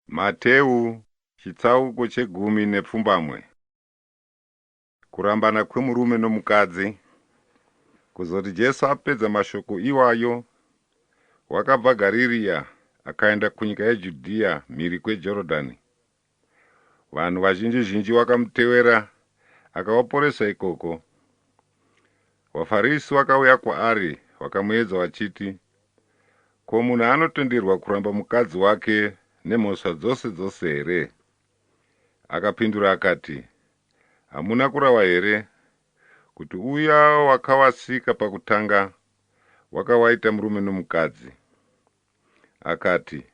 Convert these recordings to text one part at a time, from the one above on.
Mateu chitsauko chegumi nepfumbamwe. Kurambana kwemurume nomukadzi. Kuzoti Jesu apedza mashoko iwayo, wakabva Garirea akaenda kunyika yeJudhea mhiri kweJorodhani. Vanhu vazhinji vakamutevera akavaporesa ikoko. VaFarisi vakauya kwaari vakamuedza vachiti, ko, munhu anotenderwa kuramba mukadzi wake nemhosva dzose here? Akapindura akati, hamuna kurava here kuti uya wakavasika pakutanga wakawaita murume nomukadzi? Akati,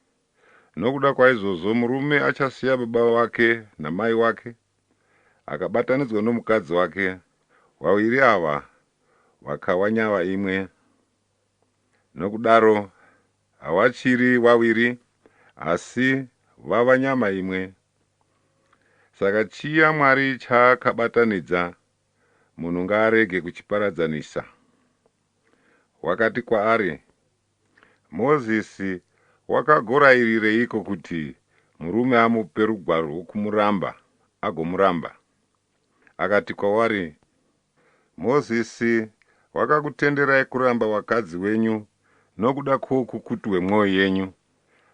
nokuda kwaizvozvo murume achasiya baba wake namai wake akabatanidzwa nomukadzi wake, vaviri ava vakava nyama imwe. Nokudaro havachiri vaviri, asi vava nyama imwe. Saka chiya Mwari chaakabatanidza, munhu ngaarege kuchiparadzanisa. Wakati kwaari, Mozisi wakagorayirireiko kuti murume amupe rugwaro rwokumuramba agomuramba? Akati kwavari, Mozisi wakakutenderai kuramba vakadzi venyu nokuda kwoukukutu hwemwoyo yenyu,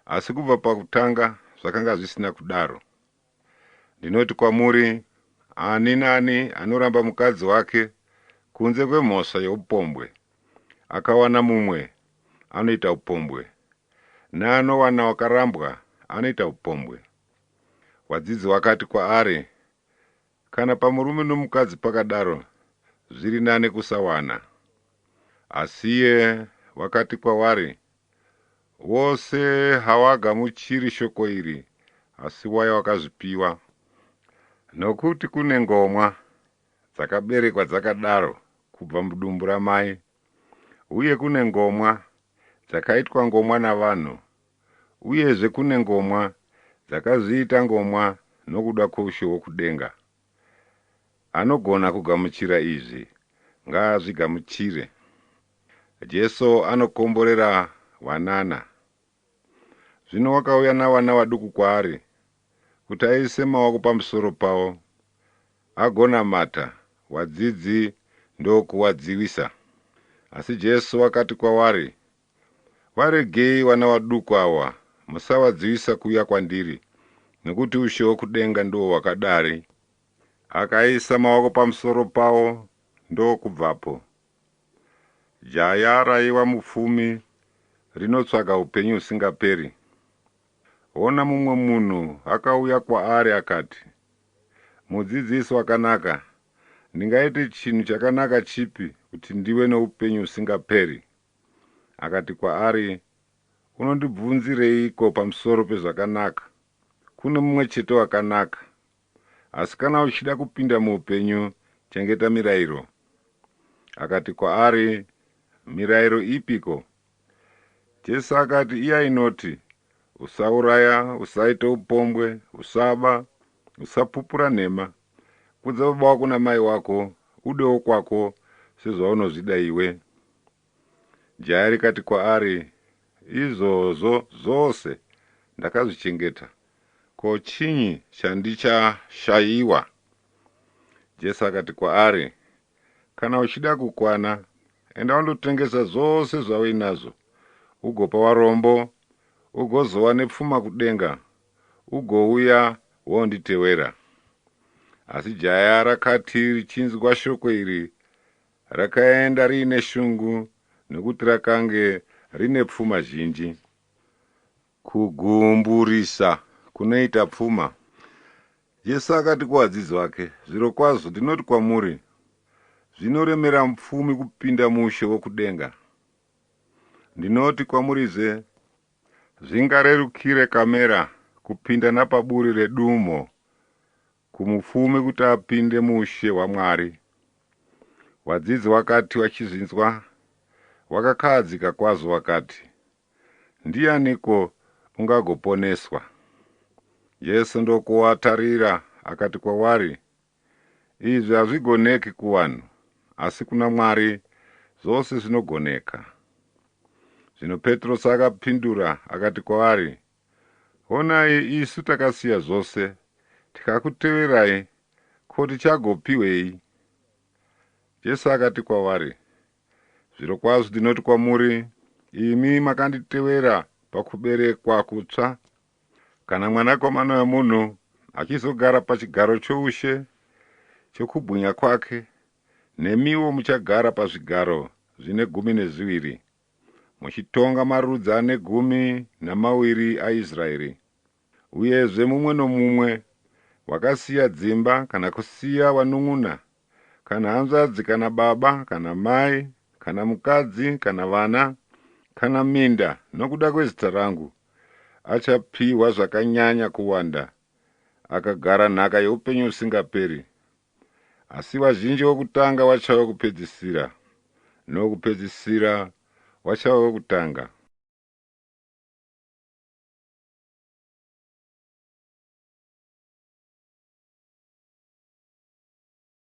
asi kubva pakutanga zvakanga zvisina kudaro. Ndinoti kwamuri, ani nani anoramba mukadzi wake kunze kwemhosva youpombwe, akawana mumwe, anoita upombwe, neanowana wakarambwa anoita upombwe. Vadzidzi vakati kwaari, kana pamurume nomukadzi pakadaro, zviri nani kusawana. Asi iye vakati kwavari, vose havagamuchiri shoko iri, asi waya wakazvipiwa. Nokuti kune ngomwa dzakaberekwa dzakadaro kubva mudumbu ramai, uye kune ngomwa dzakaitwa ngomwa navanhu, uyezve kune ngomwa dzakazviita ngomwa nokuda kwoushe hwokudenga. Anogona kugamuchira izvi, ngaazvigamuchire. Jesu anokomborera vanana. Zvino wakauya navana vaduku kwaari kuti aise maoko pamusoro pavo, agonamata. Vadzidzi ndokuvadzivisa. Asi Jesu akati kwavari, varegei vana vaduku ava, musavadzivisa kuuya kwandiri, nokuti ushe hwokudenga ndo hwakadari. Akaisa maoko pamusoro pavo, ndokubvapo jaya raiva mupfumi rinotsvaga upenyu husingaperi. Ona mumwe munhu akauya kwaari akati, mudzidzisi wakanaka, ndingaite chinhu chakanaka chipi kuti ndive noupenyu husingaperi? Akati kwaari, unondibvunzireiko pamusoro pezvakanaka? Kune mumwe chete wakanaka. Asi kana uchida kupinda muupenyu, chengeta mirayiro. Akati kwaari, mirayiro ipiko? Jesu akati, iya inoti, usauraya, usaite upombwe, usaba, usapupura nhema, kudza baba wako namai vako, udewo kwako sezvaunozvida iwe. Jaya rikati kwaari, izvozvo zvose ndakazvichengeta. Ko, chinyi chandichashayiwa? Jesu akati kwaari, kana uchida kukwana, enda undotengesa zvose zvauinazvo, ugopa varombo, ugozova nepfuma kudenga, ugouya wonditevera. Asi jaya rakati richinzwa shoko iri, rakaenda riine shungu, nokuti rakange rine pfuma zhinji. Kugumburisa kunoita pfuma. Jesu akati kuvadzidzi vake, zvirokwazvo ndinoti kwamuri, zvinoremera mupfumi kupinda muushe hwokudenga. Ndinoti kwamurizve, zvingarerukire kamera kupinda napaburi redumo kumupfumi kuti apinde muushe hwaMwari. Vadzidzi vakati vachizvinzwa, vakakahadzika kwazvo vakati, ndianiko ungagoponeswa? Jesu ndokuvatarira akati kwavari, izvi hazvigoneki kuvanhu, asi kuna Mwari zvose zvinogoneka. Zvino Petro akapindura akati kwavari, Honai, isu takasiya zvose tikakuteverai, ko tichagopiwei? Jesu akati kwavari, zvirokwazvo ndinoti kwamuri, imi makanditevera pakuberekwa kutsva. Kana Mwanakomana weMunhu achizogara pachigaro choushe chokubwinya kwake, nemiwo muchagara pazvigaro zvine 12, muchitonga marudzi ane 12 aIsraeri. Uyezve mumwe nomumwe wakasiya dzimba kana kusiya vanun'una kana hanzvadzi kana baba kana mai kana mukadzi kana vana kana minda nokuda kwezita rangu, achapiwa zvakanyanya kuwanda, akagara nhaka youpenyu usingaperi. Asi vazhinji vokutanga vachava kupedzisira, nokupedzisira vachava vokutanga.